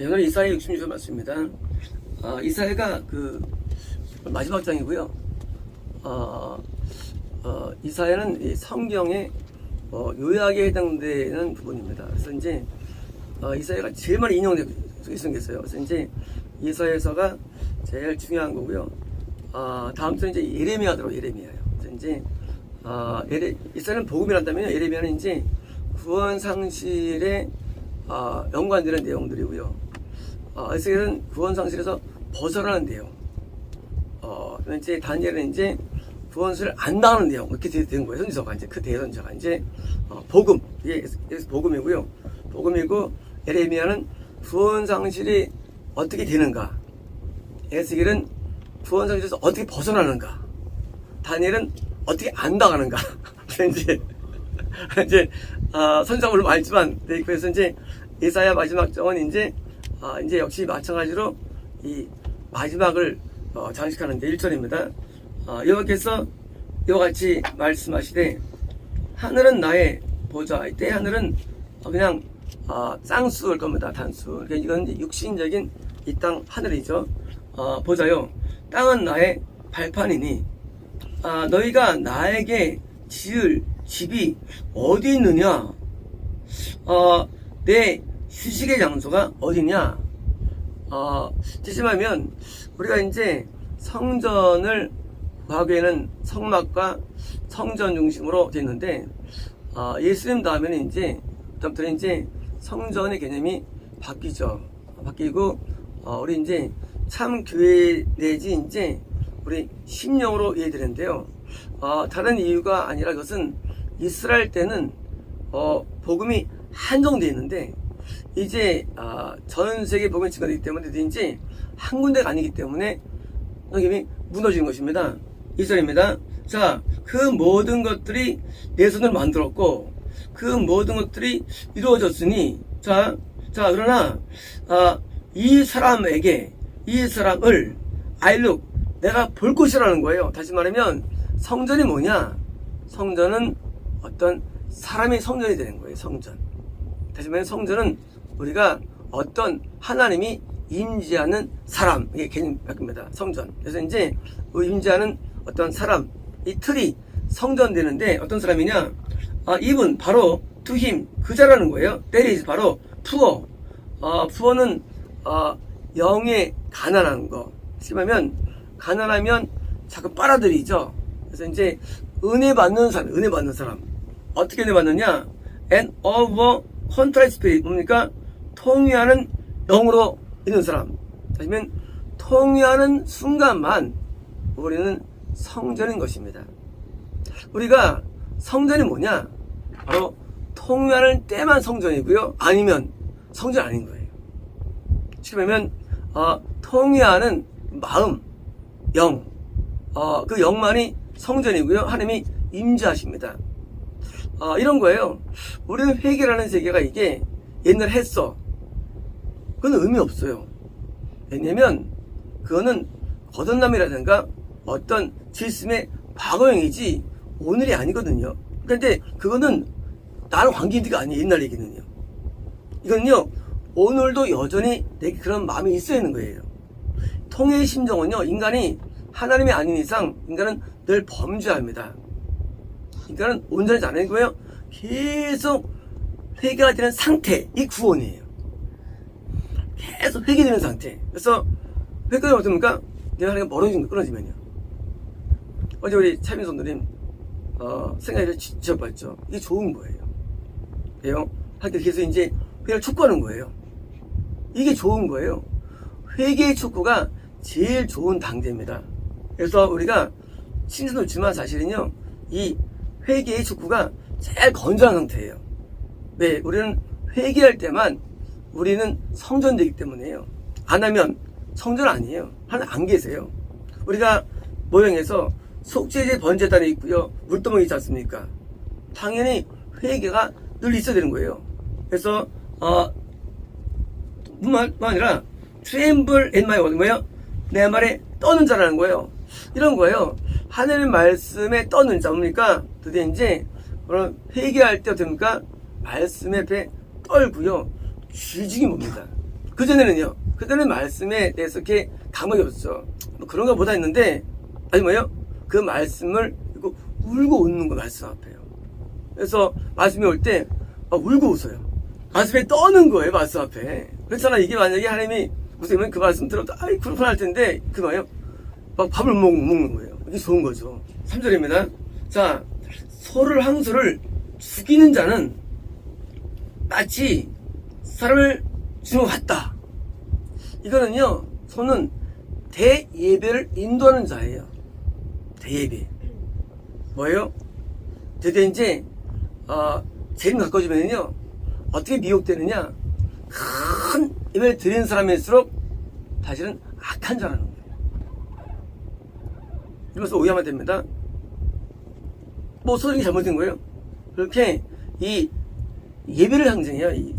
오늘 이사야 66절 맞습니다. 이사야가 그 마지막 장이고요. 이사야는 이 성경의 요약에 해당되는 부분입니다. 그래서 이제 이사야가 제일 많이 인용되고 있어요. 그래서 이제 이사야서가 제일 중요한 거고요. 다음 주는 이제 예레미야로 예레미야예요. 그래서 이제 이사야는 복음을 한다면요, 예레미야는 이제 구원 상실에 연관되는 내용들이고요. 에스겔은 구원 상실에서 벗어나는 내용. 이제 다니엘은 이제 구원을 안 당하는 내용, 이렇게 된 거예요. 선지서가 이제 그 대선지서가 이제 복음, 이게 복음이고요. 복음이고, 예레미야는 구원 상실이 어떻게 되는가, 에스겔은 구원 상실에서 어떻게 벗어나는가, 다니엘은 어떻게 안 당하는가. 이제 선지서가 물론 많지만, 그래서 이제 이사야 마지막 장은 이제 역시 마찬가지로 이 마지막을 장식하는데 1절입니다. 여호와께서 이와 같이 말씀하시되, 하늘은 나의 보좌. 이때 하늘은 그냥 쌍수일 겁니다. 단수. 그러니까 이건 육신적인 이 땅 하늘이죠. 보좌요. 땅은 나의 발판이니 너희가 나에게 지을 집이 어디 있느냐? 내 휴식의 장소가 어디냐? 다시 말하면 우리가 이제 성전을 과거에는 성막과 성전 중심으로 됐는데 예수님 다음에는 그다음부터 이제 성전의 개념이 바뀌죠. 바뀌고 우리 이제 참 교회 내지 이제 우리 심령으로 이해되는데요. 다른 이유가 아니라 그것은 이스라엘 때는 복음이 한정되어 있는데 이제 전 세계 복음이 증가되기 때문에 이제 한 군데가 아니기 때문에 복음이 무너지는 것입니다. 2절입니다. 자, 그 모든 것들이 내 손을 만들었고 그 모든 것들이 이루어졌으니 자 그러나 이 사람을 아일룩 내가 볼 것이라는 거예요. 다시 말하면 성전이 뭐냐? 성전은 어떤 사람의 성전이 되는 거예요. 성전. 다시 말하면 성전은 우리가 어떤 하나님이 임재하는 사람, 이게 개념이 바뀝니다. 성전. 그래서 이제 임재하는 어떤 사람, 이 틀이 성전 되는데 어떤 사람이냐? 이분 바로 to him, 그자라는 거예요. that is 바로 poor. poor는 영에 가난한 거. 심하면 가난하면 자꾸 빨아들이죠. 그래서 이제 은혜 받는 사람. 어떻게 은혜 받느냐? and of a contrite spirit, 뭡니까? 통회하는 영으로 있는 사람. 다시면 통회하는 순간만 우리는 성전인 것입니다. 우리가 성전이 뭐냐? 바로 통회하는 때만 성전이고요. 아니면 성전 아닌 거예요. 쉽게 말하면 통회하는 마음, 영, 그 영만이 성전이고요. 하나님이 임재하십니다. 이런 거예요. 우리는 회개라는 세계가 이게 옛날에 했어. 그건 의미 없어요. 왜냐면 그거는 거듭남이라든가 어떤 질심의 과거형이지 오늘이 아니거든요. 그런데 그거는 나랑 관계가 아니에요. 옛날 얘기는요. 이건요, 오늘도 여전히 내게 그런 마음이 있어야 하는 거예요. 통해의 심정은요, 인간이 하나님이 아닌 이상 인간은 늘 범죄합니다. 인간은 온전하지 않은 거예요. 계속 회개가 되는 상태, 이 구원이에요. 계속 회개되는 상태. 그래서 회개가 어떻습니까? 내가 하나님과 끊어지면요. 어제 우리 차민 선생님 생각을 지적받죠. 이게 좋은 거예요. 왜요? 하여튼 계속 이제 회개를 촉구하는 거예요. 이게 좋은 거예요. 회개의 촉구가 제일 좋은 당대입니다. 그래서 우리가 신선도 있지만 사실은요, 이 회개의 촉구가 제일 건전한 상태예요. 네, 우리는 회개할 때만 우리는 성전되기 때문에요. 안 하면 성전 아니에요. 하나님 안 계세요. 우리가 모형에서 속죄제 번제단이 있고요, 물두멍이 있지 않습니까? 당연히 회개가 늘 있어야 되는 거예요. 그래서 뿐만 아니라 tremble at my word, 뭐예요? 내 말에 떠는 자라는 거예요. 이런 거예요. 하나님 말씀에 떠는 자, 뭡니까? 드디어 이제 그럼 회개할 때 어떻습니까? 말씀에 배 떨고요, 쥐중이 뭡니다. 그전에는요, 그전에 말씀에 대해서 이렇게 감흥이 없었죠. 뭐 그런가 보다 했는데, 아니 뭐예요? 그 말씀을 울고 웃는 거 말씀 앞에요. 그래서 말씀이 올 때 울고 웃어요. 말씀에 떠는 거예요, 말씀 앞에. 그렇잖아. 이게 만약에 하나님이 무슨 그 말씀 들어도 아이 그렇구나 할 텐데 그 뭐예요? 막 밥을 먹는 거예요. 이게 좋은 거죠. 3절입니다. 자, 소를 항소를 죽이는 자는 마치 사람을 죽인 것 같다. 이거는요, 소는 대예배를 인도하는 자예요. 대예배. 뭐예요? 되게 이제 재림 가까워지면요, 어떻게 미혹되느냐? 큰 예배를 드리는 사람일수록 사실은 악한 자라는 거예요. 이것을 오해하면 됩니다. 뭐 소득이 잘못된 거예요. 그렇게 이 예배를 상징해요. 이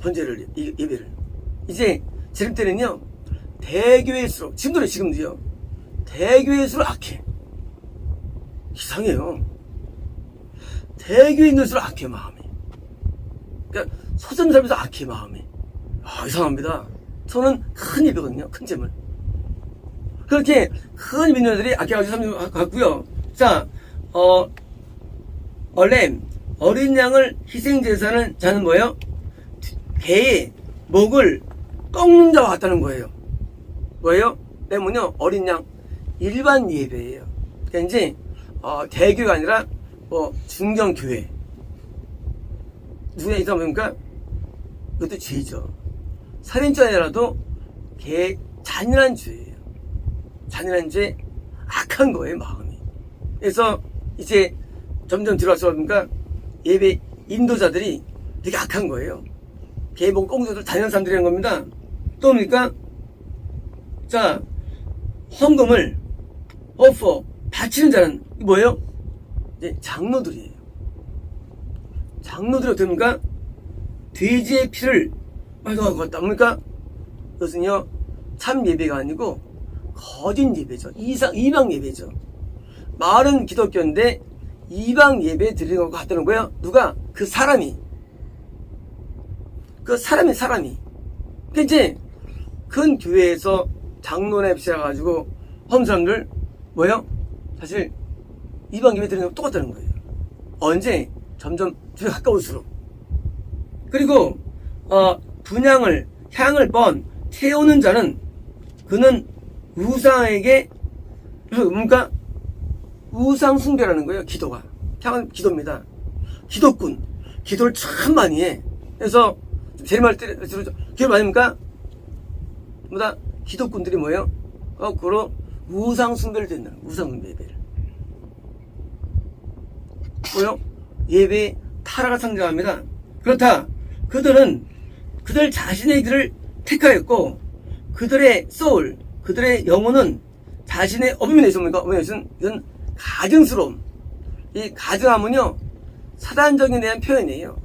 번제를, 이 예배를. 이제 재림 때는요, 대교회일수록, 지금도요, 대교회일수록 악해. 이상해요. 대교회인들수록 악해, 마음이. 그러니까 소전 살면서 악해, 마음이. 이상합니다. 소는 큰 예배거든요. 큰 재물. 그렇게 큰 민족들이 악해가지고 삼는 같고요. 자, 원래 어린 양을 희생제사는 자는 뭐예요? 배의 목을 꺾는 자와 같다는 거예요. 뭐예요? 때문에요, 어린 양 일반 예배예요. 그러니까 이제 대교가 아니라 중경교회. 누구냐 이상 보니까 이것도 죄죠. 살인죄라도 잔인한 죄예요. 잔인한 죄, 악한 거예요, 마음이. 그래서 이제 점점 들어와서 보니까 예배 인도자들이 되게 악한 거예요. 개복 꽁조들 잔인한 사람들이라는 겁니다. 또 뭡니까? 자, 헌금을 바치는 자는 뭐예요? 이제 장로들이에요. 장로들이 어떻게 합니까? 돼지의 피를 말도하고 갔다. 뭡니까? 그것은요, 참 예배가 아니고 거짓 예배죠. 이방 예배죠. 말은 기독교인데 이방 예배 드리는 것 같다는 거예요. 누가? 그 사람이. 그러니까 이제 큰 교회에서 장로네 비싸가지고 헌 사람들 뭐예요? 사실 이방 예배 드리는 거 똑같다는 거예요. 언제? 점점 주에 가까울수록. 그리고 분향을 향을 태우는 자는 그는 우상에게 뭡니까? 우상 숭배라는 거예요. 기도가. 향은 기도입니다. 기도꾼. 기도를 참 많이 해. 그래서 제일 많이 기도를 많이 합니까? 뭐다? 기도꾼들이 뭐예요? 거꾸로 우상 숭배를 된다는 거예요. 우상 숭배 예배를. 뭐요? 예배의 타락을 상징합니다. 그렇다. 그들은 그들 자신의 길을 택하였고 그들의 소울, 그들의 영혼은 자신의 어머니에 있습니까? 이건 가증스러움. 이 가증함은요, 사단적인 대한 표현이에요.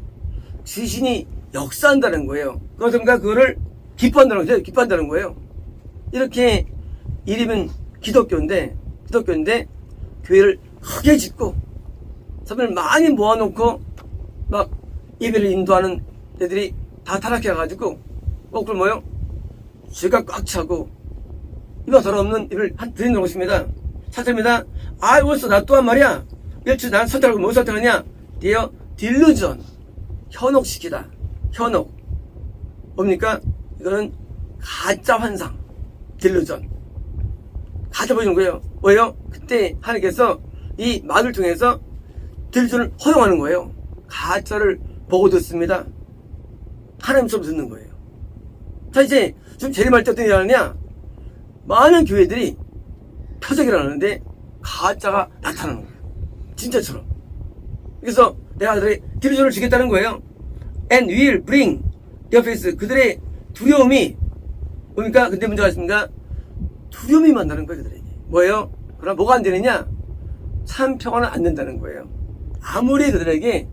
귀신이 역사한다는 거예요. 그렇습니까? 그거를 기뻐한다는 거예요. 이렇게 이름은 기독교인데 교회를 크게 짓고 사람을 많이 모아놓고 막 예배를 인도하는 애들이 다 타락해가지고 거꾸로 뭐요? 죄가 꽉 차고 이거 더럽는 예배를 드리는 것입니다. 찾습니다. 벌써 나 또한 말이야. 일주 난 선택하고 뭘 선택하냐? 딜루전. 현혹시키다. 현혹. 뭡니까? 이거는 가짜 환상. 딜루전. 가짜 보이는 거예요. 뭐예요? 그때 하나님께서 이 말을 통해서 딜루전을 허용하는 거예요. 가짜를 보고 듣습니다. 하나님 수업 듣는 거예요. 자, 이제 좀 재림할 때 어떤 일이 하느냐? 많은 교회들이 표적이라는데 가짜가 나타나는 거예요. 진짜처럼. 그래서 내가 아들의 딜루전을 주겠다는 거예요. And will bring their face. 그들의 두려움이 뭡니까? 근데 문제가 있습니다. 두려움이 만나는 거예요, 그들에게. 뭐예요? 그럼 뭐가 안 되느냐? 참 평화는 안 된다는 거예요. 아무리 그들에게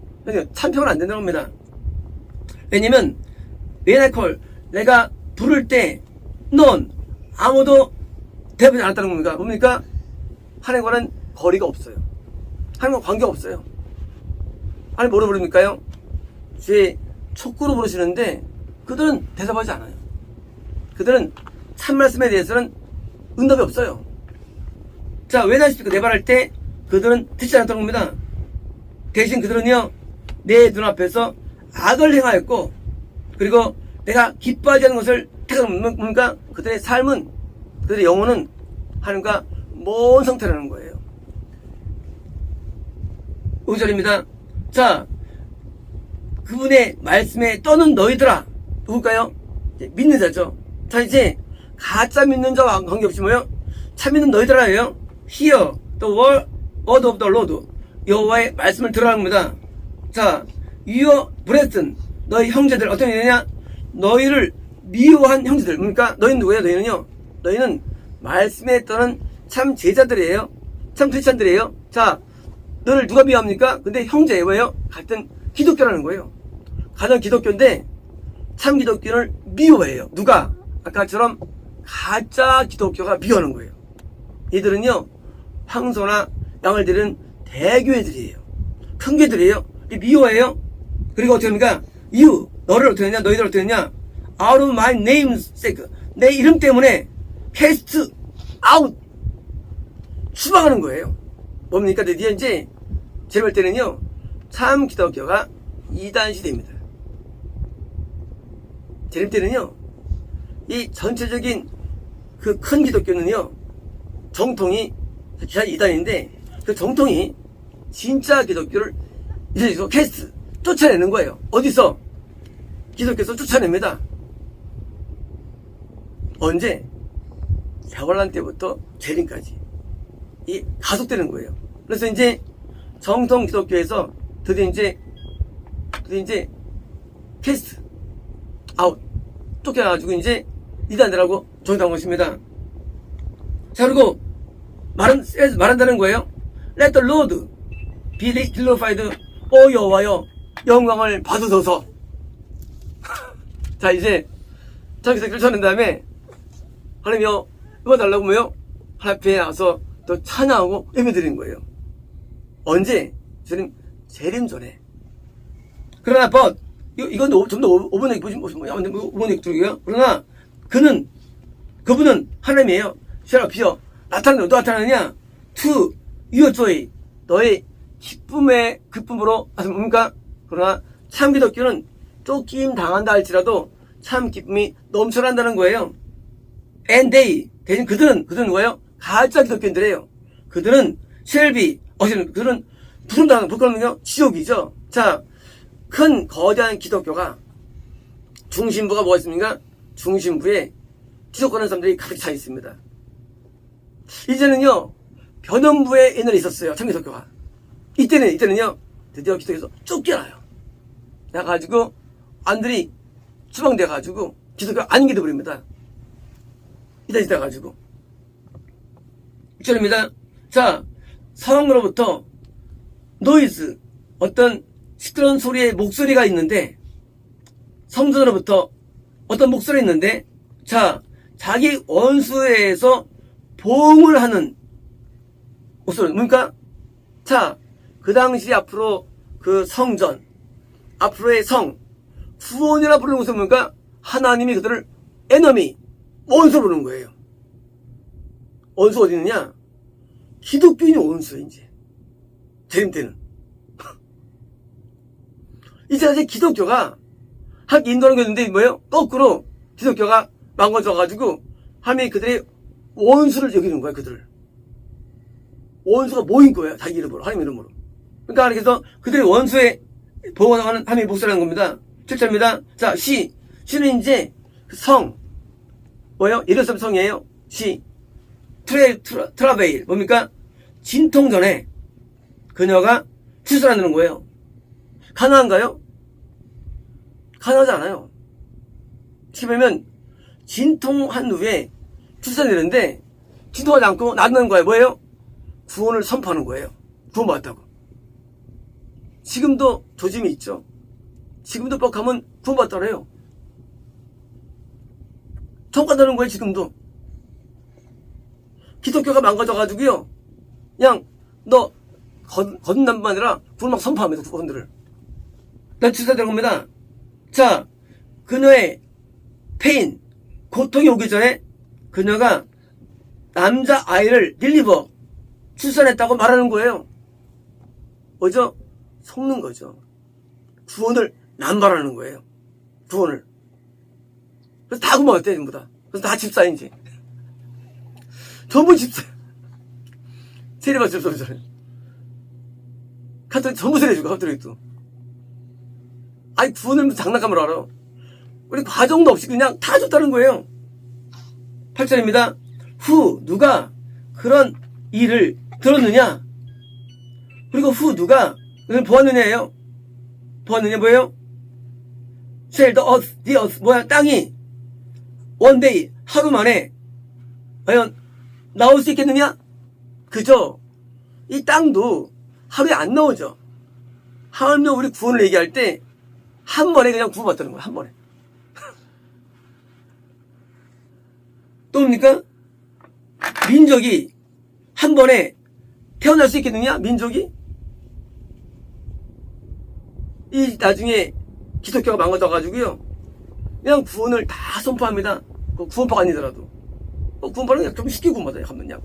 참 평화는 안 된다는 겁니다. 왜냐면 when I call, 내가 부를 때 넌 아무도 대답하지 않았다는 겁니까? 뭡니까? 하나님과는 거리가 없어요. 하나님과 관계가 없어요. 하나님 뭐로 부릅니까요? 제 촉구로 부르시는데 그들은 대답하지 않아요. 그들은 참말씀에 대해서는 응답이 없어요. 자, 왜 나십니까? 내발할 때 그들은 듣지 않았던 겁니다. 대신 그들은요, 내 눈앞에서 악을 행하였고, 그리고 내가 기뻐하지 않는 것을 택하는 뭡니까? 그들의 삶은, 그들의 영혼은 하나님과 먼 상태라는 거예요. 5절입니다. 자, 그분의 말씀에 떠는 너희들아. 누굴까요? 믿는 자죠. 자, 이제 가짜 믿는 자와 관계없이 뭐요? 참 믿는 너희들아예요. Hear the word of the Lord. 여호와의 말씀을 들으라는 겁니다. 자, your brethren, 너희 형제들 어떤 일이냐? 너희를 미워한 형제들. 뭡니까? 너희는 누구예요? 너희는요? 너희는 말씀에 떠는 참 제자들이에요. 참 크리스찬들이에요. 자, 너를 누가 미워합니까? 근데 형제예요. 왜요? 같은 기독교라는 거예요. 가장 기독교인데 참 기독교를 미워해요. 누가? 아까처럼 가짜 기독교가 미워하는 거예요. 이들은요, 황소나 양을 드리는 대교회들이에요. 큰 교회들이에요. 미워해요. 그리고 어떻게 합니까? You, 너를 어떻게 했냐? 너희들 어떻게 했냐? Out of my name's sake. 내 이름 때문에 cast out. 추방하는 거예요. 뭡니까? 드디어 이제 제발 때는요, 참 기독교가 이단 시대입니다. 재림 때는요, 이 전체적인 그 큰 기독교는요, 정통이 기사 이단인데, 그 정통이 진짜 기독교를 이제 캐스트 쫓아내는 거예요. 어디서? 기독교에서 쫓아냅니다. 언제? 야발란 때부터 재림까지 이 가속되는 거예요. 그래서 이제 정통 기독교에서 드디어 이제 캐스트 아웃 쫓겨나가지고 이제 이단들하고 정당한 것입니다. 자, 그리고 말한다는 거예요. Let the Lord be glorified. 여호와여, 영광을 받으소서. 자, 이제 자기서 결정한 다음에 하나님이여, 이거 달라고 뭐요? 하나님 앞에 나와서 또 찬양하고 예배드리는 거예요. 언제? 주님 재림 전에. 그러나 이건 좀 더 5번 얘기 보시면 5번 얘기 들어요. 그러나 그분은 하나님이에요. 쉐라피어 나타나는 너 나타나느냐? To your joy, 너의 기쁨으로 뭡니까? 그러나 참 기독교는 쫓김 당한다 할지라도 참 기쁨이 넘쳐난다는 거예요. And they, 대신 그들은 누구예요? 가짜 기독교인들이에요. 그들은 쉘비, 그들은 부끄러운요? 지옥이죠. 자, 큰 거대한 기독교가 중심부가 뭐가 있습니까? 중심부에 지속하는 사람들이 가득 차 있습니다. 이제는요, 변원부에 옛날에 있었어요. 참 기독교가. 이때는요, 드디어 기독교에서 쫓겨나요. 나가지고 안들이 추방돼가지고 기독교가 아닌 게 돼버립니다. 이단이 돼가지고. 6절입니다. 자, 성으로부터 노이즈, 어떤 시끄러운 소리의 목소리가 있는데, 성전으로부터 어떤 목소리가 있는데, 자, 자기 원수에서 보응을 하는 목소리, 뭡니까? 자, 그 당시 앞으로 그 성전, 앞으로의 성, 구원이라 부르는 것은 뭡니까? 하나님이 그들을 에너미, 원수 부르는 거예요. 원수 어디 있느냐? 기독교인이 원수예요, 이제. 재림 때는. 이제 기독교가 하나님 인도하는 게 있는데 뭐예요? 거꾸로 기독교가 망가져가지고 하나님이 그들의 원수를 여기는 거야, 그들을. 원수가 모인 거야, 자기 이름으로, 하나님 이름으로. 그러니까 그래서 그들의 원수에 보호당하는 하나님의 목소리라는 겁니다. 7절입니다. 자, 시는 이제 그 성, 뭐예요? 예루살렘 성이에요. 트라베일, 뭡니까? 진통 전에 그녀가 출산하는 거예요. 가능한가요? 가능하지 않아요. 치면 진통한 후에 출산되는데 진통하지 않고 낳는 거예요. 뭐예요? 구원을 선포하는 거예요. 구원받았다고. 지금도 조짐이 있죠. 지금도 뻑하면 구원받더래요. 천국 간다는 거예요. 지금도. 기독교가 망가져가지고요. 그냥 너 거듭난뿐만 아니라 구원 막 선포합니다. 구원들을. 난 출산되는 겁니다. 자, 그녀의 페인, 고통이 오기 전에 그녀가 남자 아이를 딜리버, 출산했다고 말하는 거예요. 뭐죠? 속는 거죠. 구원을 남발하는 거예요. 구원을. 그래서 다 구멍했대, 전부 다. 그래서 다 집사인지. 전부 집사. 세례받 집사잖아요. 카톨릭 전부 세례주고, 카톨릭도. 아니, 구원을 장난감으로 알아. 우리 과정도 없이 그냥 다 줬다는 거예요. 8절입니다. 후, 누가 그런 일을 들었느냐? 그리고 후, 누가 그걸 보았느냐예요. 보았느냐 뭐예요? Shall the earth, 뭐야, 땅이 one day, 하루 만에 과연 나올 수 있겠느냐? 그죠? 이 땅도 하루에 안 나오죠. 하물며 우리 구원을 얘기할 때 한 번에 그냥 구원받다는 거야. 한 번에. 또 뭡니까? 민족이 한 번에 태어날 수 있겠느냐? 민족이? 이 나중에 기독교가 망가져가지고요. 그냥 구원을 다 선포합니다. 구원파가 아니더라도. 구원파는 좀 쉽게 구원받아요. 하면요.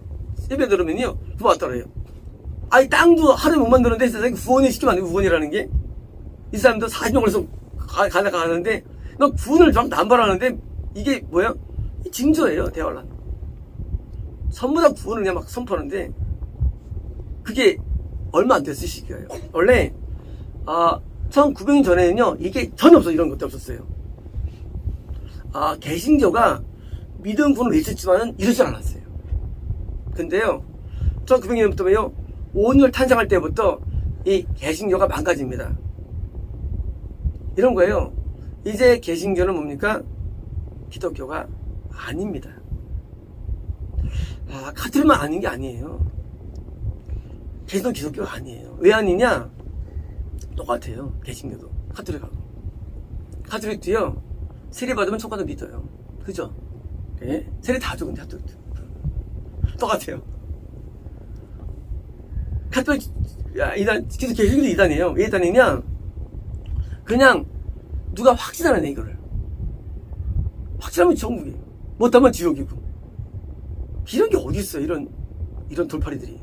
예배 들으면요. 구원받더래요. 아니, 땅도 하루에 못 만드는데 세상에 구원이 쉽게 만들고 구원이라는 게? 이 사람도 40년 걸려서 가는데, 너 구원을 막 남발하는데, 이게 뭐야? 징조예요, 대화란. 전부 다 구원을 그냥 막 선포하는데, 그게 얼마 안 됐을 시기예요. 원래, 1900년 전에는요, 이게 전혀 없어요. 이런 것도 없었어요. 개신교가 믿음 구원을 외쳤지만은 이러지 않았어요. 근데요, 1900년부터요, 온유를 탄생할 때부터 이 개신교가 망가집니다. 이런 거예요. 이제 개신교는 뭡니까? 기독교가 아닙니다. 카톨릭만 아닌 게 아니에요. 개신교 기독교가 아니에요. 왜 아니냐? 똑같아요. 개신교도. 카톨릭하고. 카톨릭도요, 세례 받으면 천국도 믿어요. 그죠? 예? 세례 다 줘, 근데 카톨릭도. 똑같아요. 카톨릭, 개신교도 이단이에요. 왜 이단이냐? 그냥, 누가 확신하네, 이거를. 확신하면 천국이에요. 못하면 지옥이고. 이런 게 어딨어, 이런 돌팔이들이.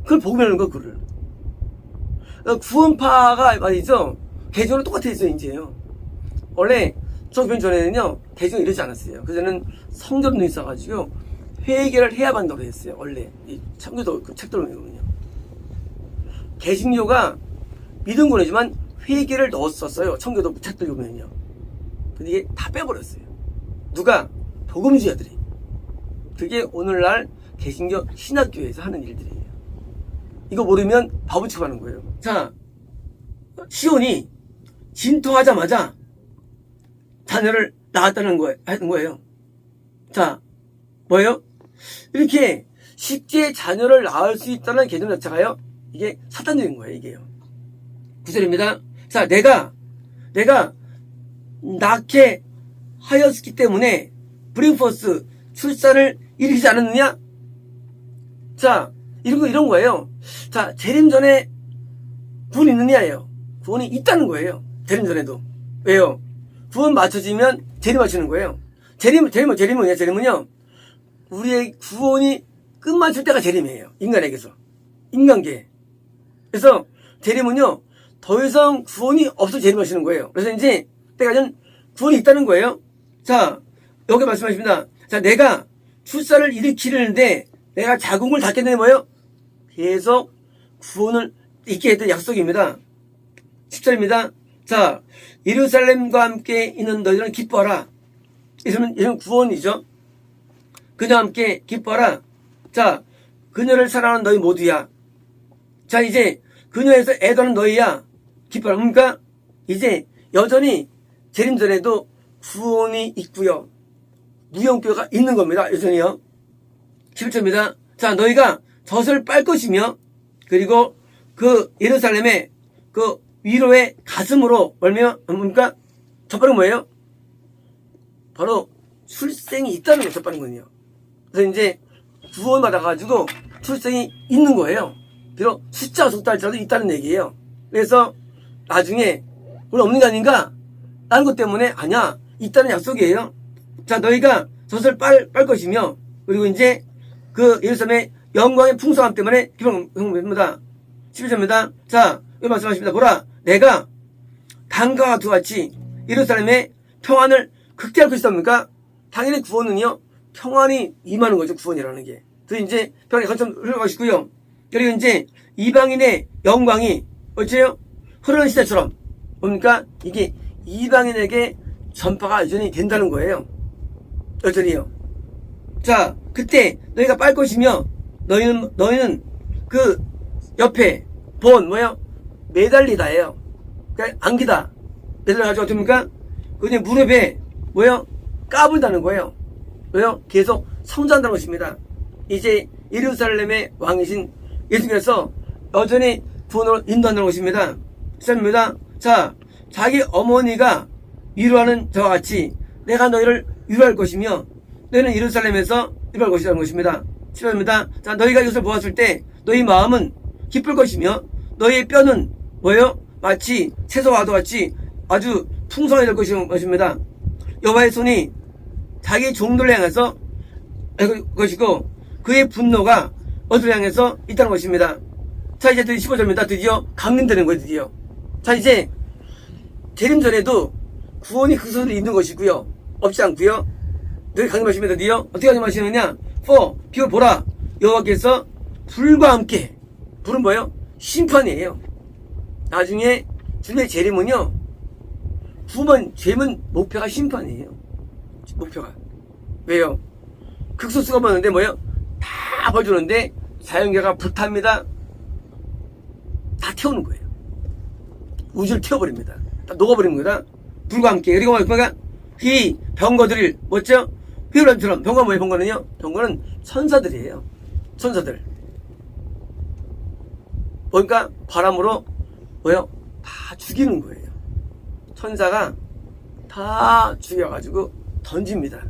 그걸 복음이라는 거, 그걸. 구원파가 말이죠. 개종은 똑같아요, 이제요. 원래, 1900년 전에는요, 개종이 이러지 않았어요. 그전에는 성전도 있어가지고, 회개를 해야 한다고 했어요, 원래. 이 참교도 그 책들을 보면요. 개신교가 믿은 거이지만 회개를 넣었었어요. 청교도 책들 보면요. 근데 이게 다 빼버렸어요. 누가? 복음주의자들이. 그게 오늘날 개신교 신학교에서 하는 일들이에요. 이거 모르면 바보 취급하는 거예요. 자, 시온이 진토하자마자 자녀를 낳았다는 거예요. 자, 뭐예요? 이렇게 쉽게 자녀를 낳을 수 있다는 개념 자체가요, 이게 사탄적인 거예요, 이게요. 9절입니다. 자, 내가 낳게 하였기 때문에 브링포스 출산을 일으키지 않았느냐? 자, 이런 거예요. 자, 재림 전에 구원이 있느냐예요. 구원이 있다는 거예요. 재림 전에도. 왜요? 구원 맞춰지면 재림 맞추는 거예요. 재림은 뭐냐? 재림은요, 우리의 구원이 끝마칠 때가 재림이에요. 인간에게서. 인간계. 그래서 재림은요, 더 이상 구원이 없어 재림하시는 거예요. 그래서 이제 때가 전 구원이 있다는 거예요. 자, 여기 말씀하십니다. 자, 내가 출산을 일으키려는데 내가 자궁을 닫겠네 뭐예요? 계속 구원을 있게 했던 약속입니다. 10절입니다. 자, 예루살렘과 함께 있는 너희는 기뻐하라. 이런 구원이죠. 그녀와 함께 기뻐하라. 자, 그녀를 사랑하는 너희 모두야. 자, 이제 그녀에서 애도하는 너희야. 기뻐하라. 그러니까 이제 여전히 재림 전에도 구원이 있고요. 무형교가 있는 겁니다. 여전히요. 11절입니다. 자, 너희가 젖을 빨 것이며, 그리고 그 예루살렘의 그 위로의 가슴으로 뭡니까? 젖바는 뭐예요? 바로 출생이 있다는 거예요. 젖바는 거는요. 그래서 이제 구원받아가지고 출생이 있는 거예요. 비록 숫자가 적다 할지라도 있다는 얘기예요. 그래서 나중에 우리 없는 게 아닌가? 라는 것 때문에 아니야. 있다는 약속이에요. 자, 너희가 젖을 빨 것이며, 그리고 이제 그 예루살렘의 영광의 풍성함 때문에 기뻐합니다. 11절입니다. 자, 여기 말씀하십니다. 보라, 내가 강과 같은 같이 예루살렘의 평안을 극대할 것이다. 당연히 구원은요, 평안이 임하는 거죠. 구원이라는 게. 그래서 이제 평안이 거점 흘러가시고요. 그리고 이제 이방인의 영광이 어째요? 흐르는 시대처럼 뭡니까? 이게 이방인에게 전파가 여전히 된다는 거예요. 여전히요. 자, 그때 너희가 빨 것이며 너희는 그 옆에 매달리다예요. 그러니까 안기다. 매달려가지고 어떻습니까? 그게 무릎에 까불다는 거예요. 왜요? 계속 성장한다는 것입니다. 이제 예루살렘의 왕이신 예수께서 여전히 구원으로 인도한다는 것입니다. 시작입니다. 자, 자기 어머니가 위로하는 저와 같이 내가 너희를 위로할 것이며 너희는 예루살렘에서 위로할 것이라는 것입니다. 시작입니다. 자, 너희가 이것을 보았을 때 너희 마음은 기쁠 것이며 너희의 뼈는 마치 채소와도 같이 아주 풍성하게 될 것입니다. 여호와의 손이 자기 종들을 향해서 것이고 그의 분노가 어디를 향해서 있다는 것입니다. 자, 이제 15절입니다. 드디어 강림되는 거예요. 드디어. 자, 이제 재림 전에도 구원이 그 손에 있는 것이고요. 없지 않고요. 늘 강림하십니다. 드디어 어떻게 강림하시느냐? 비고 보라, 여호와께서 불과 함께. 불은 뭐예요? 심판이에요. 나중에 주님의 재림은요, 재림은 목표가 심판이에요. 목표가. 왜요? 극소수가 많은데 다 봐주는데 자연계가 불탑니다. 다 태우는 거예요. 우주를 태워버립니다. 다 녹아버리는 거다. 불과 함께. 그리고 이 병거들을 휘우람처럼. 병거는 뭐예요? 병거는요? 병거는 천사들이에요. 천사들. 바람으로 다 죽이는 거예요. 천사가 다 죽여가지고 던집니다.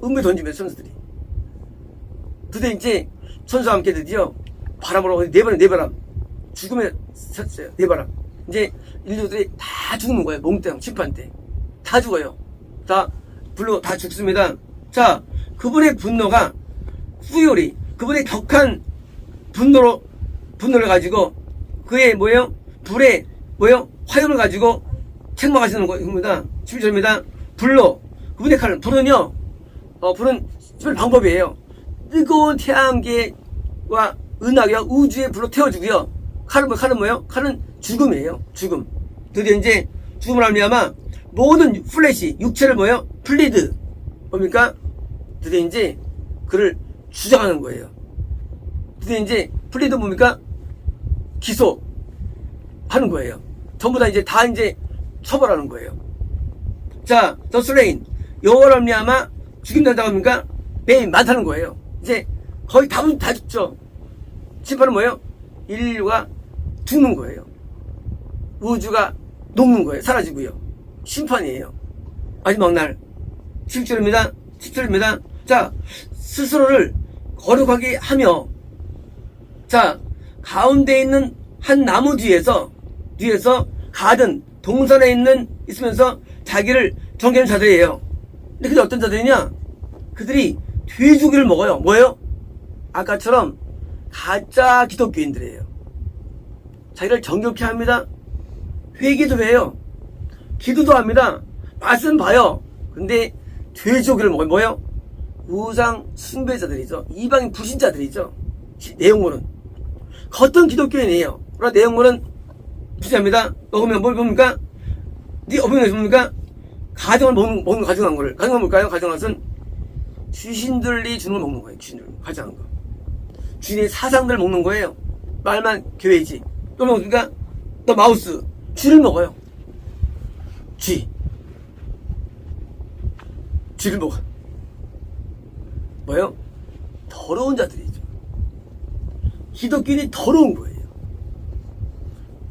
음에 던집니다. 천사들이. 그때 이제 천사와 함께 드디어 바람으로 네바람 죽음에 섰어요. 네바람. 이제 인류들이 다 죽는 거예요. 몽땅 심판 때 다 죽어요. 다 불로 다 죽습니다. 자, 그분의 분노가 후요리, 그분의 격한 분노를 가지고 그의 불에 화염을 가지고 책망하시는 겁니다. 11절입니다. 불로, 그분의 칼은, 불은요, 불은 특별 방법이에요. 뜨거운 태양계와 은하계와 우주의 불로 태워주고요. 칼은 뭐예요? 칼은 죽음이에요. 죽음. 드디어 이제 죽음을 말미암아 모든 플래시, 육체를 플리드. 뭡니까? 드디어 이제 그를 주장하는 거예요. 드디어 이제 플리드 뭡니까? 기소하는 거예요. 전부 다 이제 처벌하는 거예요. 자, 더 슬레인. 여호와를 말미암아 죽임된다고 합니까? 매일 많다는 거예요. 이제 거의 다 죽죠. 심판은 뭐예요? 인류가 죽는 거예요. 우주가 녹는 거예요. 사라지고요. 심판이에요. 마지막 날 17절입니다. 자, 스스로를 거룩하게 하며, 자, 가운데 있는 한 나무 뒤에서 가든 동산에 있으면서 자기를 정결한 자들이에요. 근데 그들 어떤 자들이냐? 그들이 돼지고기를 먹어요. 뭐예요? 아까처럼 가짜 기독교인들이에요. 자기를 정결케 합니다. 회개도 해요. 기도도 합니다. 말씀 봐요. 근데 돼지고기를 먹어요. 뭐예요? 우상 숭배자들이죠. 이방인 불신자들이죠. 내용물은 겉은 기독교인이에요. 그러나 내용물은 불신자입니다. 먹으면 뭘 봅니까? 네 어머니가 뭡니까? 가정을 먹는 가정한 거를. 가정은 뭘까요? 가정한 것은 귀신들이 주는 걸 먹는 거예요. 귀신들 가정한 거. 주인의 사상들 먹는 거예요. 말만 교회지. 또 먹습니까? 또 마우스. 쥐를 먹어요. 쥐를 먹어. 뭐예요? 더러운 자들이죠. 기독교인이 더러운 거예요.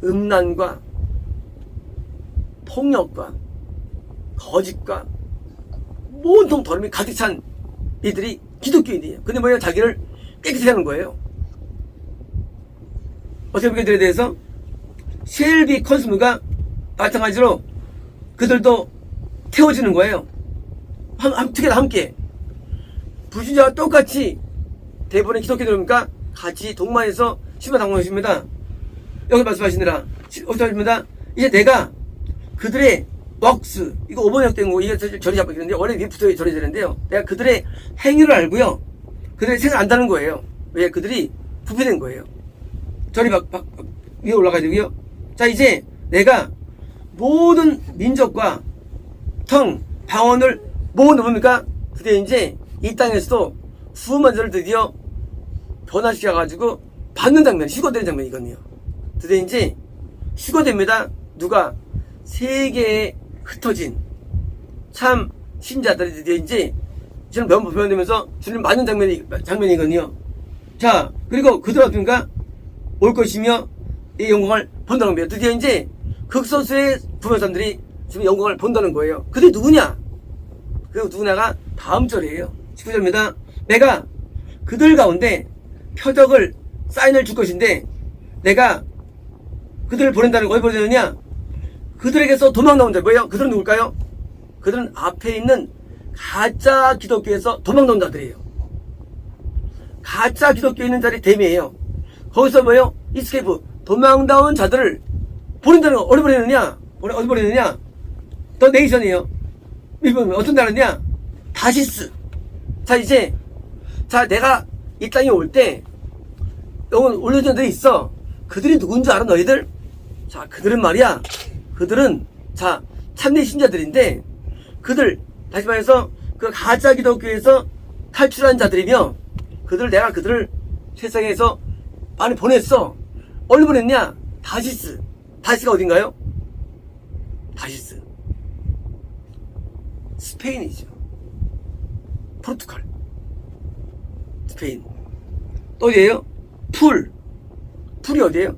음란과 폭력과 거짓과 온통 더러움이 가득 찬 이들이 기독교인이에요. 근데 뭐예요? 자기를 깨끗이 하는 거예요. 어떻게 보게 들에 대해서 쉘비 컨스무가 마찬가지로 그들도 태워지는 거예요. 함께. 불신자와 똑같이 대부분의 기독교들입니까? 같이 동마에서 심판당하십니다. 여기 말씀하시느라 어떻습니다? 이제 내가 그들의 웍스, 이거 5번 역된 거, 이게 절이 잡히는데 원래 위에 붙어 절이 되는데요. 내가 그들의 행위를 알고요. 그들의 생각을 안다는 거예요. 왜? 그들이 부패된 거예요. 절이 위에 올라가야 되고요. 자, 이제 내가 모든 민족과 성, 방언을 모두 뭡니까? 드디어 이제 이 땅에서도 수많은 자를 드디어 변화시켜가지고 받는 장면, 휴거되는 장면이거든요. 드디어 이제 휴거됩니다. 누가? 세계에 흩어진 참 신자들이 드디어 이제 주님 변화되면서 주님 맞는 장면이거든요. 자, 그리고 그들 어떻습니까? 올 것이며 이 영광을 본다는 겁니다. 드디어 이제 극소수의 부모 사람들이 지금 영광을 본다는 거예요. 그들이 누구냐? 그 누구냐가 다음 절이에요. 19절입니다. 내가 그들 가운데 표적을, 사인을 줄 것인데 내가 그들을 보낸다는 거 어디 보내느냐? 그들에게서 도망 나온 자 뭐예요? 그들은 누굴까요? 그들은 앞에 있는 가짜 기독교에서 도망 나온 자들이에요. 가짜 기독교에 있는 자리 대미예요. 거기서 뭐예요? 이스케이프, 도망 나온 자들을 보낸다는 거 어디 보내느냐? 어디 보내느냐? 더 네이션이에요. 어떤 나라냐? 다시스. 자, 이제, 자, 내가 이 땅에 올 때, 영혼 올려준 자들이 있어. 그들이 누군지 알아, 너희들? 자, 그들은 말이야. 그들은, 자, 참된 신자들인데, 그들, 다시 말해서, 그 가짜 기독교에서 탈출한 자들이며, 내가 그들을 세상에서 많이 보냈어. 어디 보냈냐? 다시스. 다시스가 어딘가요? 다시스. 스페인이죠. 포르투갈. 스페인. 또 어디에요? 풀이 어디에요?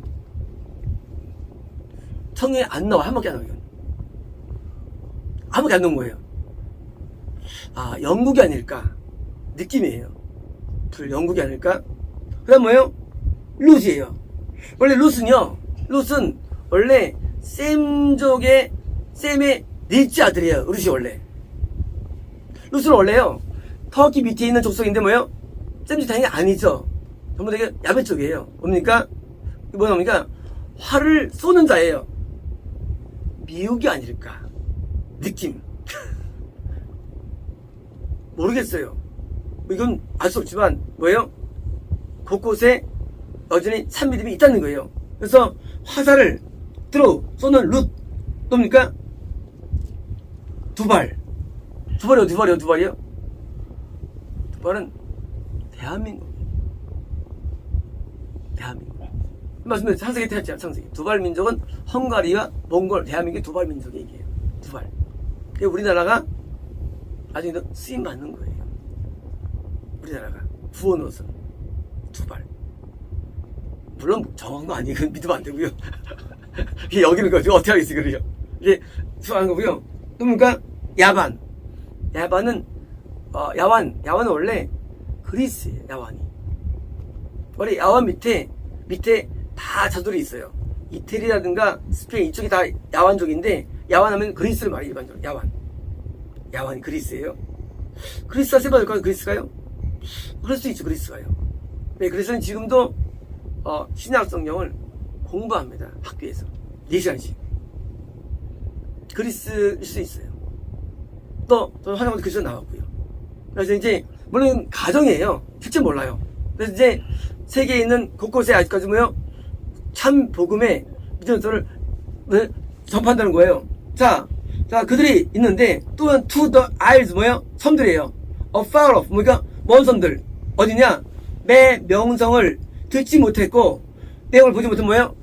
성경에 안 나와. 한 바퀴 안 나와요. 한 바퀴 안 나온 거예요. 아, 영국이 아닐까? 느낌이에요. 영국이 아닐까? 그 다음 뭐예요? 룻이에요. 원래 룻은 원래 셈의 넷째 아들이에요. 룻이 원래. 룻은 원래요, 터키 밑에 있는 족속인데 뭐예요? 셈이 당연히 아니죠. 전부 되게 야베 쪽이에요. 뭡니까? 뭡니까? 활을 쏘는 자예요. 미국이 아닐까? 느낌. 모르겠어요. 이건 알 수 없지만 뭐예요? 곳곳에 여전히 산미림이 있다는 거예요. 그래서 화살을 들어 쏘는 룻 뭡니까? 두발이요? 두발은 대한민국. 말씀드렸죠. 창세기 태웠죠. 창세기. 두발 민족은 헝가리와 몽골, 대한민국의 두발 민족의 얘기예요. 두발. 우리나라가 나중에 쓰임 받는 거예요. 우리나라가 구원으로서 두발. 물론 정한 거 아니에요. 그건 믿으면 안 되고요. 이게 여기는 거죠. 어떻게 하겠어요, 그래요? 이게 수하는 거고요. 또 뭡니까? 야반. 야반은 야완은 원래 그리스예요. 야완이. 원래 야완 밑에 다 자들이 있어요. 이태리라든가 스페인 이쪽이 다 야완족인데, 야완하면 그리스를 말해요. 일반적으로 야완이 그리스예요. 그리스가 세바될까요? 그리스가요? 그럴 수 있죠. 그리스가요. 네, 그래서는 지금도 신약 성경을 공부합니다. 학교에서 4시간씩. 그리스일 수 있어요. 또 화장도 그리스가 나왔고요. 그래서 이제 물론 가정이에요. 실제 몰라요. 그래서 이제 세계에 있는 곳곳에 아직까지 뭐요? 참 복음의 믿음을 전파한다는 거예요. 자, 그들이 있는데, 또한 to the isles 뭐예요? 섬들이에요. afar off, 그러니까 먼 섬들. 어디냐? 내 명성을 듣지 못했고 내용을 보지 못한 뭐예요?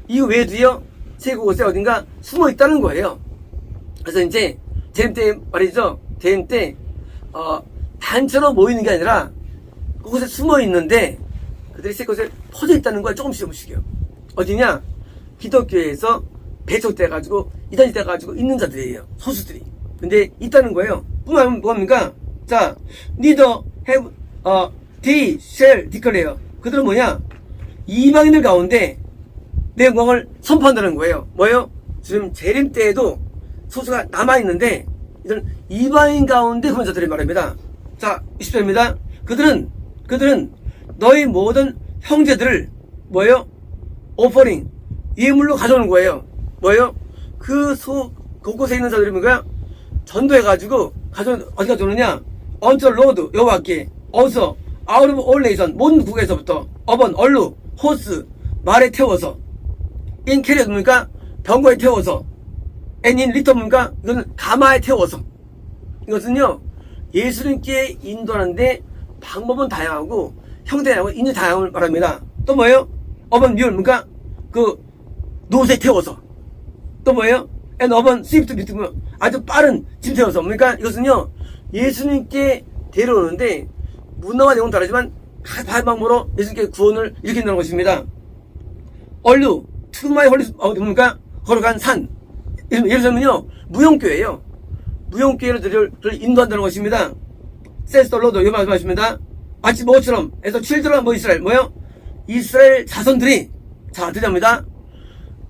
이 외에도요, 세 곳에 어딘가 숨어 있다는 거예요. 그래서 이제 대림 때 말이죠. 대림 때 단체로 모이는 게 아니라 그곳에 숨어 있는데 그들이 세 곳에 퍼져 있다는 거야. 조금씩이요. 어디냐? 기독교에서 배척돼가지고 이단이 돼가지고 있는 자들이에요. 소수들이. 근데 있다는 거예요. 뿐만 뭐합니까? 자, neither have they shall declare. 그들은 뭐냐? 이방인들 가운데 내 영광을 선포한다는 거예요. 뭐예요? 지금 재림 때에도 소수가 남아있는데, 이들은 이방인 가운데 구원 자들이 말합니다. 자, 20절입니다. 그들은 너희 모든 형제들을 뭐예요? 오퍼링, 예물로 가져오는 거예요. 뭐예요? 곳곳에 있는 자들이 뭐야? 전도해가지고 어디 가져오느냐? 언저 로드, 여호와께, 어서, 아웃 오브 올 네이션, 모든 국에서부터, 어번, 얼루, 호스, 말에 태워서, 인 캐리어 뭡니까? 병거에 태워서, 인 리터 뭡니까? 이거는 가마에 태워서. 이것은요, 예수님께 인도하는데 방법은 다양하고, 형태하고 인지 다양함을 말합니다. 또 뭐예요? 어번 뮬, 뭡니까? 노새 태워서. 또 뭐예요? 어번 스위프트 비트, 아주 빠른 짐 태워서. 뭡니까? 이것은요, 예수님께 데려오는데, 문화와 내용은 다르지만, 다른 방법으로 예수님께 구원을 일으킨다는 것입니다. 얼루, 투마이 홀리, 뭡니까? 걸어간 산. 예를 들면요, 무용교회예요. 무용교회를 인도한다는 것입니다. 세스터 로드, 이 말씀하십니다. 마치 뭐처럼, 해서 칠드런 이스라엘, 뭐요? 이스라엘 자손들이, 자, 드립니다.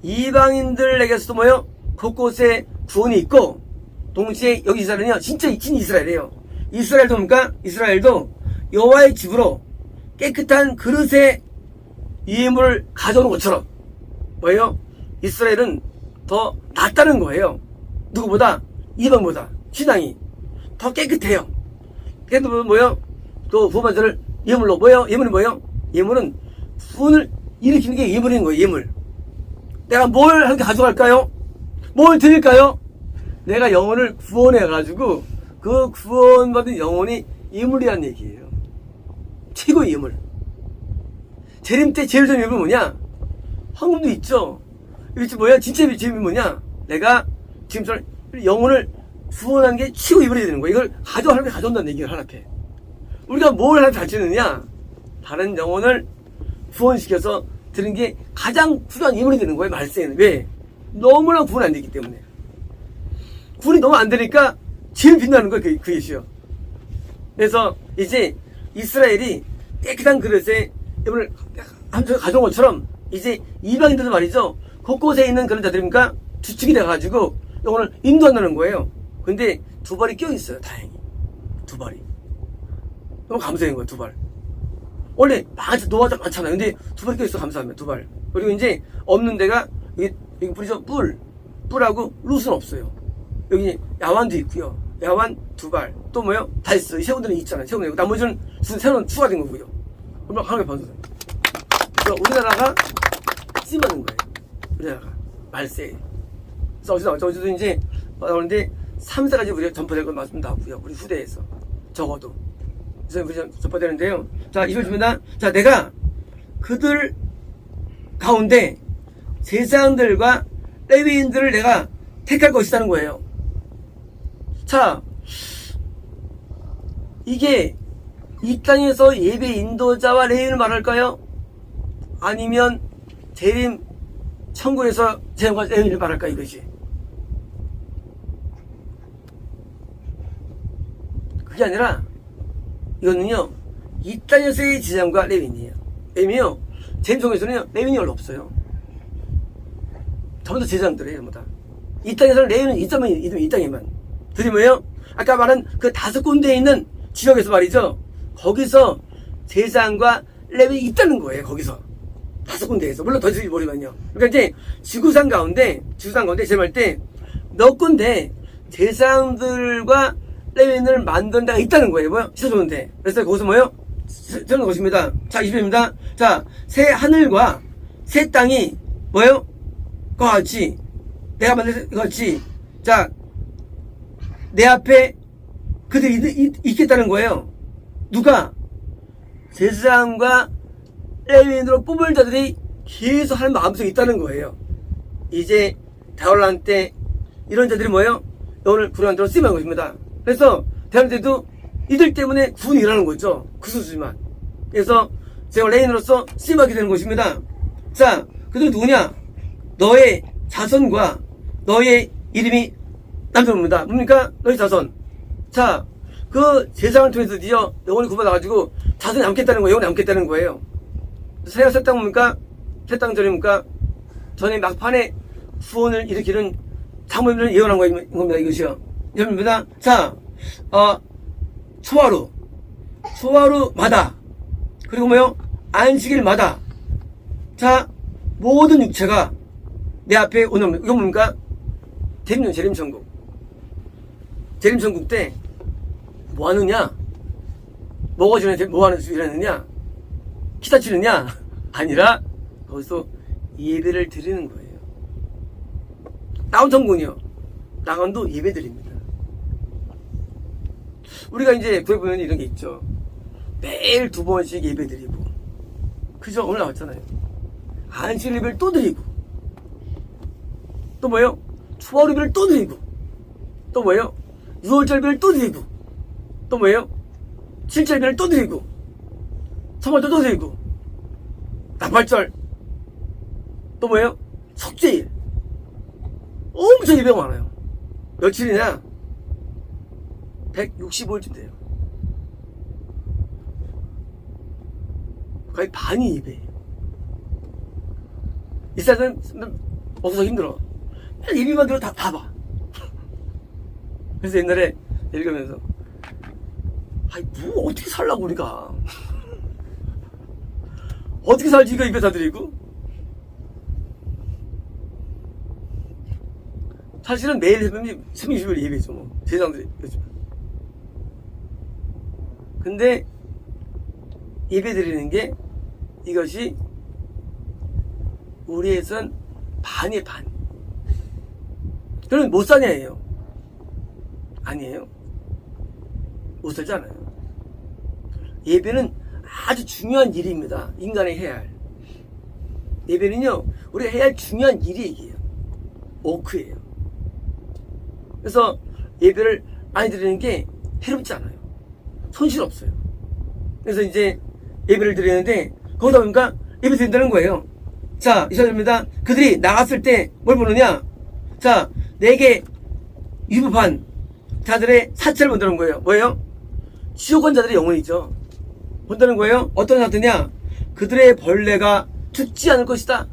이방인들에게서도 뭐요? 곳곳에 구원이 있고, 동시에 여기 이스라엘은요, 진짜 이스라엘이에요. 이스라엘도 뭡니까? 이스라엘도 여호와의 집으로 깨끗한 그릇에 예물을 가져오는 것처럼, 뭐예요? 이스라엘은 더 낫다는 거예요. 누구보다? 이방보다. 신앙이 더 깨끗해요. 그래도 뭐예요? 또 부모들을 예물로, 뭐예요? 예물이 뭐예요? 예물은 구원을 일으키는 게 예물인 거예요, 예물. 내가 뭘 함께 가져갈까요? 뭘 드릴까요? 내가 영혼을 구원해가지고 그 구원받은 영혼이 예물이라는 얘기예요. 최고의 예물. 재림 때 제일 좋은 예물은 뭐냐? 황금도 있죠. 이게 뭐야? 진짜 재림이 뭐냐? 내가 지금처럼 영혼을 구원하는 게 최고의 예물이 되는 거야. 이걸 하나님께 가져온다는 얘기를 하나님께. 우리가 뭘 하나님께 가르치느냐? 다른 영혼을 구원시켜서 드는 게 가장 훌륭한 예물이 되는 거예요, 말세에는. 왜? 너무나 구원이 안 되기 때문에. 구원이 너무 안 되니까 제일 빛나는 거예요, 그 예시요. 그래서 이제 이스라엘이 깨끗한 그릇에 예물을 가져온 것처럼 이제 이방인들도 말이죠. 곳곳에 있는 그런 자들입니까? 주축이 돼가지고 영혼을 인도한다는 거예요. 근데 두 발이 껴있어요, 다행히. 두 발이. 너무 감사한 거예요, 두 발. 원래 노화자 많잖아요. 근데 두 발 껴있어, 감사합니다, 두 발. 그리고 이제 없는 데가, 여기 뿌리죠? 뿔하고 룻은 없어요. 여기 야완도 있고요. 야완 두 발. 또 뭐요? 달스. 이 새우들은 있잖아요. 새우는 있고. 나머지는 새우는 추가된 거고요. 그럼 하나님 봐주세요. 우리나라가 찜하는 거예요. 우리나라가. 말세. 그래서 어디서 나오죠? 어디서 이제 나오는데 3세까지 우리가 전파될 건 말씀 나오고요. 우리 후대에서. 적어도. 그래서 우리 전파되는데요. 자, 이걸 줍니다. 자, 내가 그들 가운데 제사장들과 레위인들을 내가 택할 것이라는 거예요. 자, 이게 이 땅에서 예배 인도자와 레위인을 말할까요? 아니면 재림 천국에서 제사장과 레위인을 말할까 이것이? 그게 아니라 이거는요, 이 땅에서의 제사장과 레위인이에요. 왜냐면요, 재림 천국에서는요, 레위인이 별로 없어요. 전부 다 제사장들이에요, 전부 다. 이 땅에서는 레위인은 이 땅에만. 들이 뭐예요? 아까 말한 그 5군데에 있는 지역에서 말이죠. 거기서 제사장과 레위인이 있다는 거예요, 거기서. 5군데에서. 물론 더 있을지 모르지만요. 그러니까 이제 지구상 가운데 제말할 때 몇 군데 제사장들과 레위인을 만든 데가 있다는 거예요. 뭐요? 씻어주는데. 그래서 거기서 뭐요? 저는 것입니다. 자, 20회입니다. 자, 새 하늘과 새 땅이 뭐요? 그와 같이 내가 만든 것 같이 자, 내 앞에 그들이 있겠다는 거예요. 누가? 제사장과 레위인으로 뽑을 자들이 계속 하는 마음속에 있다는 거예요. 이제 대환란 때 이런 자들이 뭐예요? 오늘 구원한 대로 쓰임한 것입니다. 그래서 대환란 때도 이들 때문에 구원이 일어나는 거죠. 그 수지만. 그래서 제가 레위인으로서 쓰임하게 되는 것입니다. 자, 그들 누구냐? 너의 자손과 너의 이름이 남겨놓습니다. 뭡니까? 너희 자손. 자, 그 제사장을 통해서 드디어 영혼이 구원받아가지고 자손이 남겠다는 거예요. 영혼이 남겠다는 거예요. 새야 새 땅 뭡니까? 새 땅 전입니까? 전에 막판에 구원을 일으키는 당분간은 예언한 겁니다. 이것이요. 여러분입니다. 자, 초하루마다, 그리고 뭐요? 안식일마다, 자, 모든 육체가 내 앞에 오는, 이건 뭡니까? 재림천국. 재림천국 때, 뭐 하느냐? 뭐가 전에 뭐 하는 일하느냐? 기타 치느냐? 아니라, 거기서 예배를 드리는 거예요. 다운천군이요. 나간도 예배 드립니다. 우리가 이제 구해 보면 이런 게 있죠. 매일 2번씩 예배 드리고. 그죠? 오늘 나왔잖아요. 안식일 예배를 또 드리고. 또 뭐예요? 초하루 예배를 또 드리고. 또 뭐예요? 6월절 예배를 또 드리고. 또 뭐예요? 7절 예배를 또 드리고. 청월절 또 드리고. 나팔절. 또 뭐예요? 속죄일. 엄청 예배가 많아요. 며칠이냐? 165일쯤 돼요. 거의 반이 예배예요. 이 사람은 먹어서 힘들어. 예배만 들어 다 봐. 그래서 옛날에 읽으면서 아이 뭐 어떻게 살라고 우리가 어떻게 살지 이거 입에 다 드리고. 사실은 매일 해보면 360일 예배죠 뭐. 제사장들이 그렇죠. 근데 예배 드리는 게 이것이 우리에선 반의 반. 그러면 못 사냐예요. 아니에요. 못 살잖아요. 예배는 아주 중요한 일입니다. 인간이 해야 할. 예배는요, 우리가 해야 할 중요한 일이에요. 워크예요. 그래서 예배를 많이 드리는 게 해롭지 않아요. 손실 없어요. 그래서 이제 예배를 드리는데, 거기다 보니까 예배 드린다는 거예요. 자, 이사입니다. 그들이 나갔을 때 뭘 보느냐? 자, 내게 유부한 자들의 사체를 본다는 거예요. 뭐예요? 지옥 간 자들의 영혼이죠. 본다는 거예요. 어떤 상태냐? 그들의 벌레가 죽지 않을 것이다.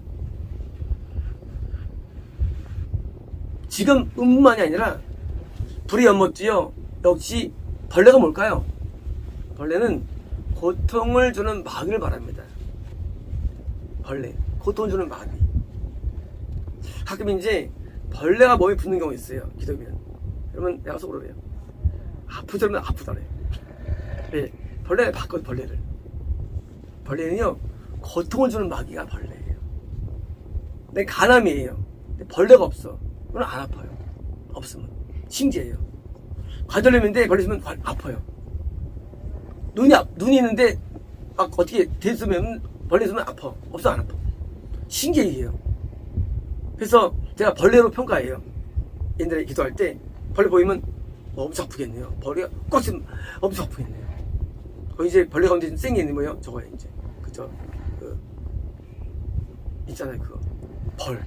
지금 뿐만이 아니라 불의 연못지요. 역시 벌레가 뭘까요? 벌레는 고통을 주는 마귀를 말합니다. 벌레, 고통을 주는 마귀. 가끔 이제 벌레가 몸에 붙는 경우 있어요. 기도면. 그러면 내가 속으로 해요. 아프더라면 아프다래. 네, 벌레를 바꿔 벌레를. 벌레는요, 고통을 주는 마귀가 벌레예요. 내 간암이에요. 근데 벌레가 없어. 그건 안 아파요. 없으면. 신기해요. 관절염인데 벌레 있으면 아파요. 눈이 있는데 막 어떻게 됐으면 벌레 있으면 아파. 없어 안 아파. 신기해요. 그래서 제가 벌레로 평가해요. 옛날에 기도할 때 벌레 보이면 엄청 아프겠네요. 벌레가 꽉 있으면 엄청 아프겠네요. 이제 벌레 가운데 좀 센 게 있는 거예요. 저거예요 이제. 그죠? 있잖아요 그거. 벌.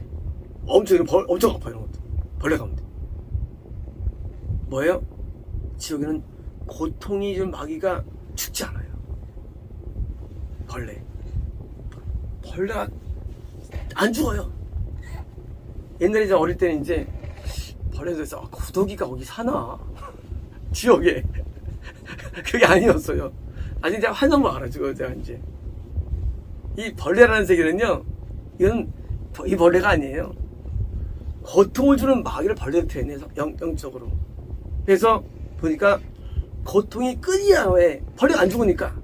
엄청 아파요 이런 것도. 벌레 가운데. 뭐예요? 지옥에는 고통이 좀 마귀가 죽지 않아요. 벌레가 안 죽어요. 옛날에 이제 어릴 때는 이제 벌레에서 구더기가 거기 사나 지옥에 그게 아니었어요. 아직 제가 환상만 알아주고 제가 이제 이 벌레라는 세계는요, 이건 이 벌레가 아니에요. 고통을 주는 마귀를 벌레로 표현해서 영적으로. 그래서 보니까 고통이 끊이야. 왜? 벌레가 안 죽으니까.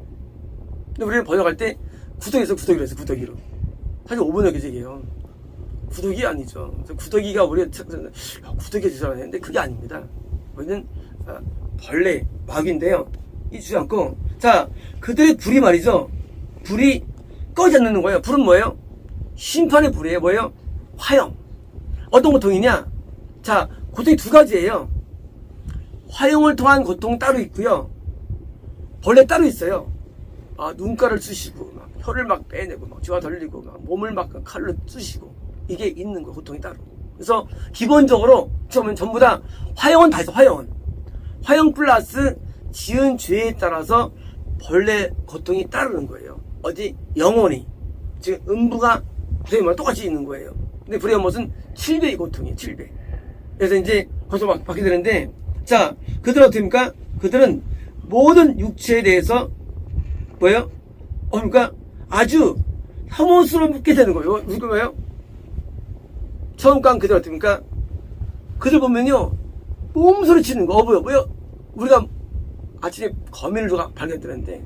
근데 우리는 번역할 때 구더기로 해서 구더기로. 사실 5번역 기적이에요. 구더기 아니죠. 구더기가 우리가 구더기가 주장하는데 그게 아닙니다. 우리는 벌레, 마귀인데요. 이 주지 않고, 자, 그들의 불이 말이죠. 불이 꺼지지 않는 거예요. 불은 뭐예요? 심판의 불이에요. 뭐예요? 화형. 어떤 고통이냐? 자, 고통이 두 가지예요. 화형을 통한 고통 따로 있고요. 벌레 따로 있어요. 눈가를 쑤시고, 막 혀를 막 빼내고, 막 쥐가 덜리고, 막 몸을 막 칼로 쑤시고, 이게 있는 거예요. 고통이 따로. 그래서 기본적으로 처음엔 전부 다 화형은 다 있어. 화형 플러스 지은 죄에 따라서 벌레 고통이 따르는 거예요. 어디? 영혼이. 지금 음부가 불의 연못과 똑같이 있는 거예요. 근데 불의 연못은 7배의 고통이에요. 7배. 그래서 이제 거기서 받게 되는데, 자, 그들은 어떻습니까? 그들은 모든 육체에 대해서 뭐예요? 그러니까 아주 혐오스럽게 되는 거예요. 무슨 거예요? 처음 깐 그들 어떻습니까? 그들 보면요, 몸소리 치는 거. 뭐요? 우리가 아침에 거미를 누가 발견했는데,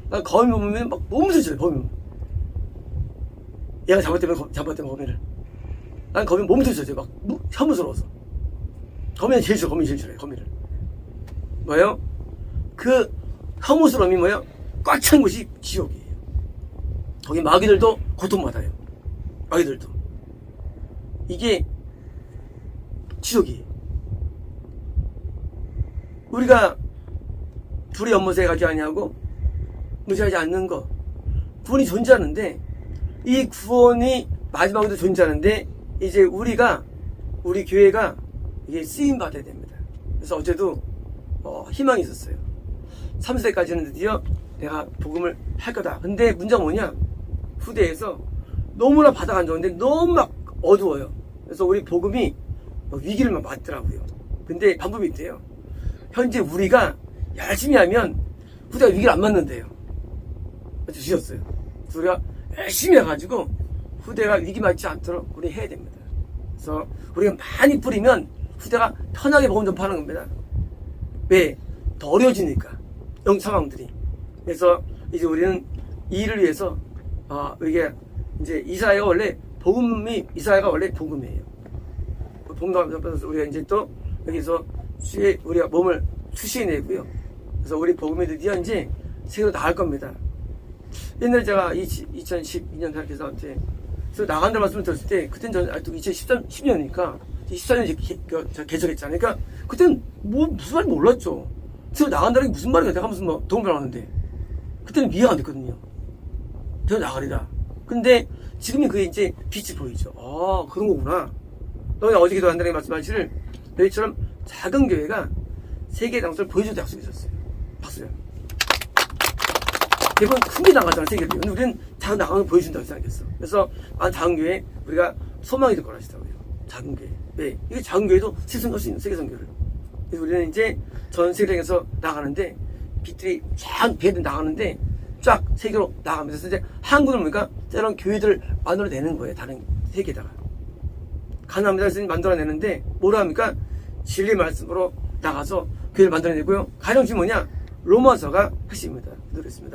나 거미 보면 막 몸소리 쳐요, 거미. 얘가 잡았다면 거미를. 난 거미 몸소리 쳐요, 막 혐오스러워서. 거미는 제일 싫어, 거미 제일 싫어요, 거미를. 뭐예요? 그 혐오스러움이 뭐예요? 꽉 찬 곳이 지옥이에요. 거기 마귀들도 고통받아요. 마귀들도. 이게 지옥이에요. 우리가 둘이 연못에 가지 아니하고 무시하지 않는 거, 구원이 존재하는데, 이 구원이 마지막에도 존재하는데, 이제 우리 교회가 이게 쓰임 받아야 됩니다. 그래서 어제도 희망이 있었어요. 3세까지는 드디어 내가 복음을 할 거다. 근데 문제가 뭐냐? 후대에서 너무나 바다가 안 좋은데 너무 막 어두워요. 그래서 우리 복음이 위기를 막 맞더라고요. 근데 방법이 있대요. 현재 우리가 열심히 하면 후대가 위기를 안 맞는데요. 주셨어요. 우리가 열심히 해가지고 후대가 위기 맞지 않도록 우리 해야 됩니다. 그래서 우리가 많이 뿌리면 후대가 편하게 복음 전파하는 겁니다. 왜? 더 어려워지니까 상황들이. 그래서 이제 우리는 이 일을 위해서 이게 이제 이사야가 원래 복음이에요. 복음하면서 우리가 이제 또 여기서 우리가 몸을 추시해내고요. 그래서 우리 복음이 드디어 이제 세계로 나갈 겁니다. 옛날에 제가 2012년 학교에서한테 나간다는 말씀을 들었을 때, 그때는 저는 아직도 2010년이니까 14년에 개척했잖아요. 그러니까 그때는 무슨 말인지 몰랐죠. 새로 나간다는 게 무슨 말이야? 내가 무슨 도움을 하는데, 그때는 이해가 안 됐거든요. 내가 나가리라. 근데 지금은 그게 이제 빛이 보이죠. 그런 거구나. 너희 어제 기도한다는 말씀하시를 너희처럼 작은 교회가 세계의 장소를 보여줄 때 약속이 있었어요. 봤어요. 대부분 큰 게 나가잖아, 세계를. 근데 우리는 작은 나가는 걸 보여준다고 생각했어. 그래서 작은 교회 우리가 소망이 될 거라 하시더라고요. 작은 교회. 왜? 이게 작은 교회도 세승할 수 있는 세계 선교를. 그래서 우리는 이제 전 세계에서 나가는데, 빛들이 쫙 배들 나가는데 쫙 세계로 나가면서, 그래서 이제 한국은 뭡니까? 이런 교회들을 만들어내는 거예요. 다른 세계에다가. 가나안입니다. 그래서 만들어내는데 뭐라 합니까? 진리의 말씀으로 나가서 교회를 만들어내고요. 가정이 뭐냐? 로마서가 핵심입니다. 그렇습니다.